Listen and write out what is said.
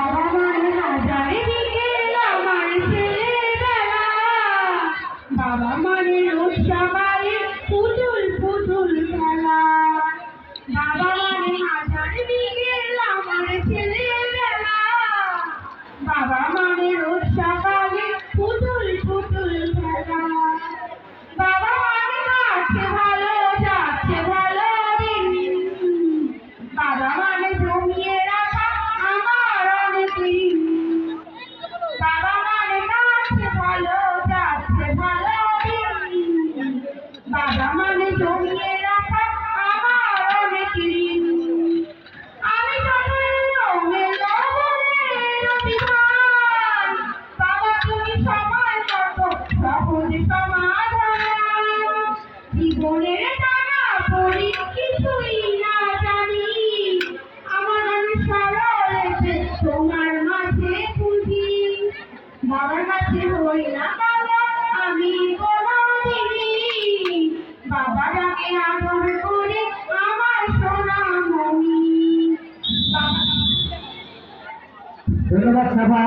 বাবা মানে হাজারে বিকেল আমার ছেলেবেলা, বাবা মানে রোজ সকালে পুতুল পুতুল খেলা। বাবা মানে হাজারে বিকেল আমার ছেলেবেলা, বাবা মানে রোজ সকালে পুতুল পুতুল খেলা। বাবা মানে যাচ্ছে ভালো যাচ্ছে ভালো দিন, বাবা মানে জমিয়ে রাখা আমার অনেক ঋণ। বাবা মানে যাচ্ছে ভালো যাচ্ছে ভালো দিন, বাবা মানে জমিয়ে রাখা আমার অনেক ঋণ। আমি যখন এলো বনের অভিমান, বাবা তুমি সময় মতো সহজ সমাধান। জীবনের টানা পড়ি কিছুই না জানি, আমার আমি সরল তোমার মাঝে খুঁজি। বাবার কাছে হই না বাবা আমি কোনদিনই, বাবা ডাকে আদর করে আমার সোনামণি। ধন্যবাদ সাফা।